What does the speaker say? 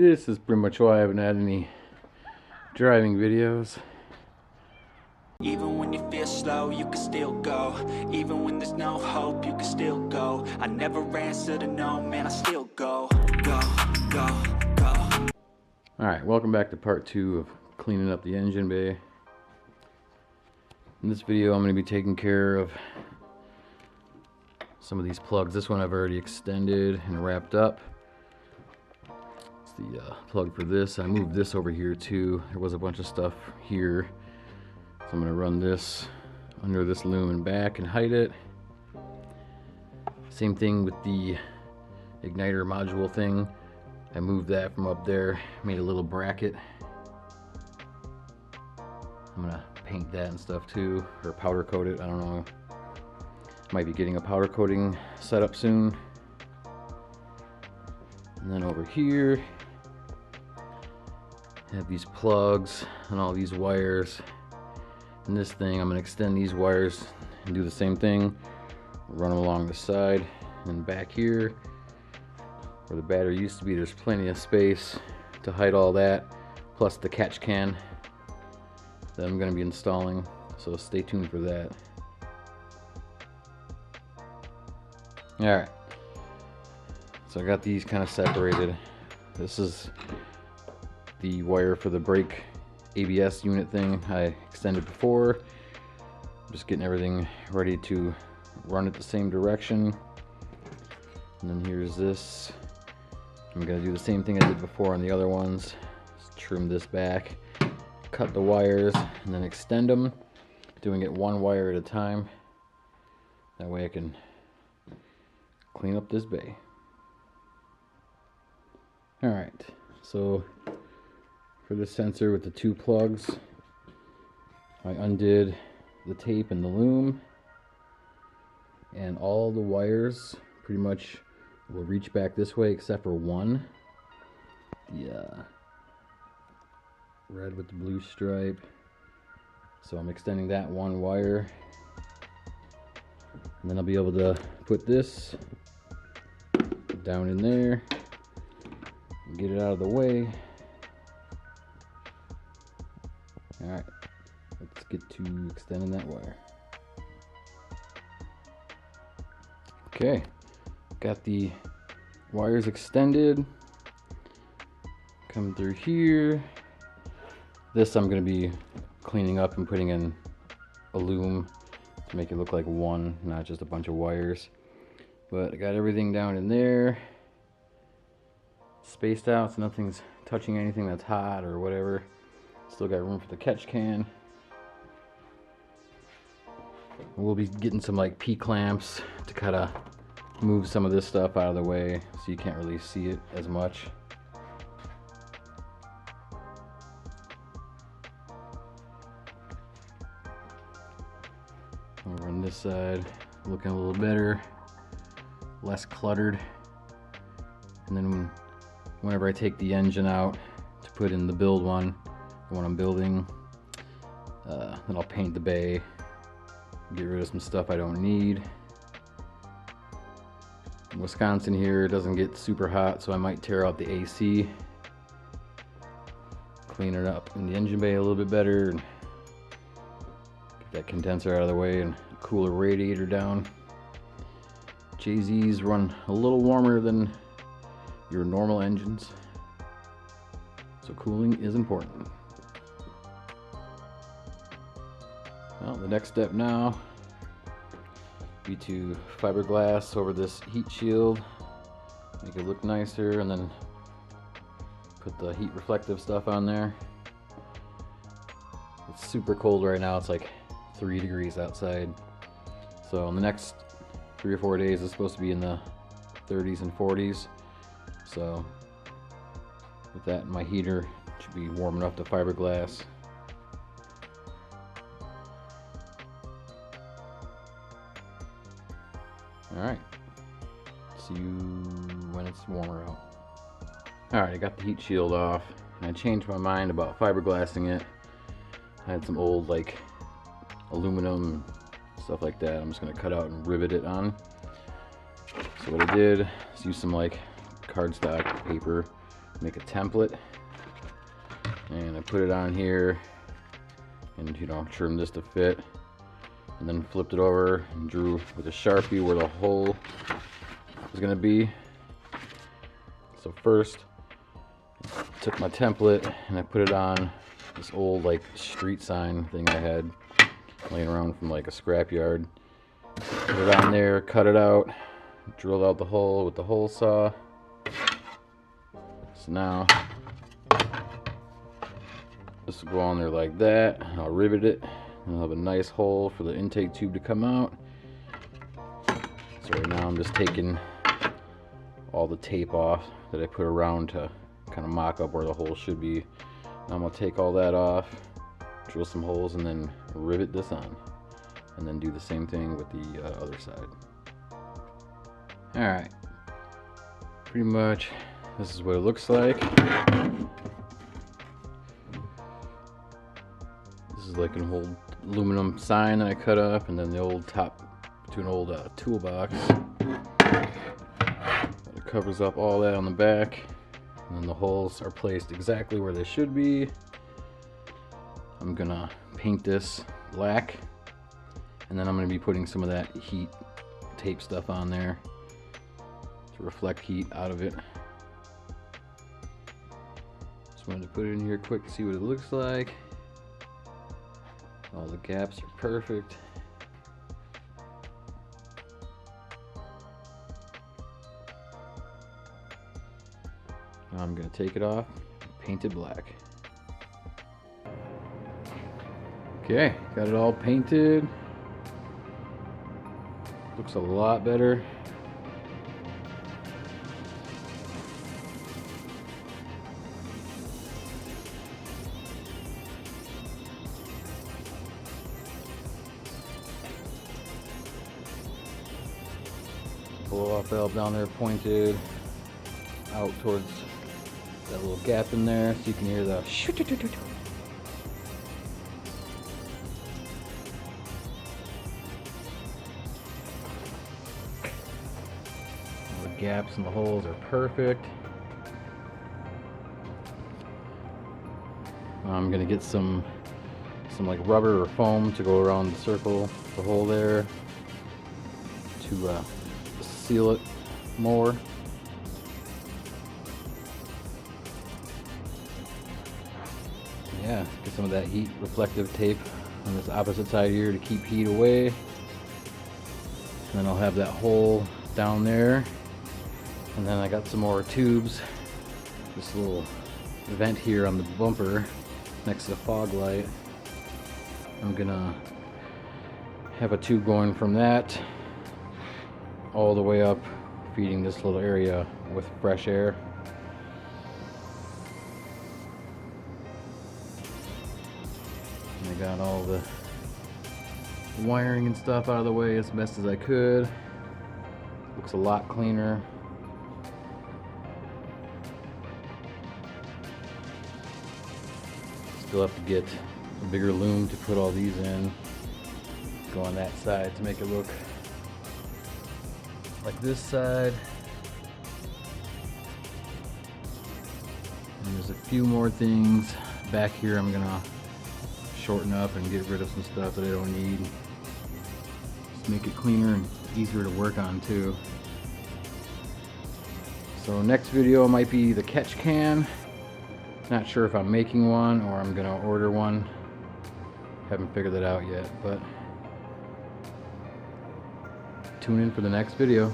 This is pretty much why I haven't had any driving videos. Even when you feel slow, you can still go. Even when there's no hope, you can still go. I never answer to no, man, I still go. Go, go, go. Alright, welcome back to part 2 of cleaning up the engine bay. In this video I'm going to be taking care of some of these plugs. This one I've already extended and wrapped up. It's the plug for this. I moved this over here too. There was a bunch of stuff here. So I'm going to run this under this loom and back and hide it. Same thing with the igniter module thing. I moved that from up there, made a little bracket. I'm going to paint that and stuff too, or powder coat it, I don't know. Might be getting a powder coating set up soon. And then over here, I have these plugs and all these wires. And this thing, I'm going to extend these wires and do the same thing. Run them along the side and back here where the battery used to be. There's plenty of space to hide all that, plus the catch can that I'm going to be installing, so stay tuned for that. Alright, so I got these kind of separated. This is the wire for the brake ABS unit thing I extended before. Just getting everything ready to run it the same direction. And then here's this. I'm going to do the same thing I did before on the other ones. Just trim this back, cut the wires, and then extend them, doing it one wire at a time. That way I can clean up this bay. Alright, so for the sensor with the 2 plugs, I undid the tape and the loom, and all the wires pretty much will reach back this way except for one. Yeah, red with the blue stripe. So I'm extending that one wire, and then I'll be able to put this down in there and get it out of the way. Alright, let's get to extending that wire. Okay, got the wires extended. Come through here. This I'm going to be cleaning up and putting in a loom to make it look like one, not just a bunch of wires. But I got everything down in there, spaced out so nothing's touching anything that's hot or whatever. Still got room for the catch can. We'll be getting some like P-clamps to kind of move some of this stuff out of the way so you can't really see it as much. Over on this side, looking a little better, less cluttered. And then whenever I take the engine out to put in the build one, when I'm building, then I'll paint the bay, get rid of some stuff I don't need. In Wisconsin here, it doesn't get super hot, so I might tear out the AC, clean it up in the engine bay a little bit better, and get that condenser out of the way and a cooler radiator down. JZs run a little warmer than your normal engines, so cooling is important. Well, the next step now be to fiberglass over this heat shield, make it look nicer, and then put the heat reflective stuff on there. It's super cold right now, it's like 3 degrees outside. So in the next 3 or 4 days it's supposed to be in the 30s and 40s. So with that, my heater it should be warm enough to fiberglass. Alright, see you when it's warmer out. Alright, I got the heat shield off, and I changed my mind about fiberglassing it. I had some old like aluminum stuff like that. I'm just going to cut out and rivet it on. So what I did is use some like cardstock paper make a template, and I put it on here, and trimmed this to fit, and then flipped it over and drew with a Sharpie where the hole was gonna be. So first, I took my template and I put it on this old like street sign thing I had laying around from like a scrapyard. Put it on there, cut it out, drilled out the hole with the hole saw. So now this will go on there like that. I'll rivet it, and I'll have a nice hole for the intake tube to come out. So right now I'm just taking all the tape off that I put around to kind of mock up where the hole should be. Now I'm going to take all that off, drill some holes, and then rivet this on, and then do the same thing with the other side. Alright, pretty much this is what it looks like. This is like an old aluminum sign that I cut up, and then the old top to an old toolbox. It covers up all that on the back, and then the holes are placed exactly where they should be. I'm gonna paint this black, and then I'm gonna be putting some of that heat tape stuff on there to reflect heat out of it. Just wanted to put it in here quick to see what it looks like. All the gaps are perfect. Now I'm going to take it off and paint it black. Okay, got it all painted. Looks a lot better. Blow off valve down there pointed out towards that little gap in there, so you can hear the shoot. The gaps and the holes are perfect. I'm gonna get some like rubber or foam to go around the circle, the hole there, to seal it more. Yeah, get some of that heat reflective tape on this opposite side here to keep heat away. And then I'll have that hole down there. And then I got some more tubes. This little vent here on the bumper next to the fog light. I'm gonna have a tube going from that all the way up, feeding this little area with fresh air. And I got all the wiring and stuff out of the way as best as I could. Looks a lot cleaner. Still have to get a bigger loom to put all these in. Go on that side to make it look like this side. And there's a few more things back here I'm gonna shorten up and get rid of some stuff that I don't need. Just make it cleaner and easier to work on too. So next video might be the catch can. Not sure if I'm making one or I'm gonna order one. Haven't figured that out yet, but tune in for the next video.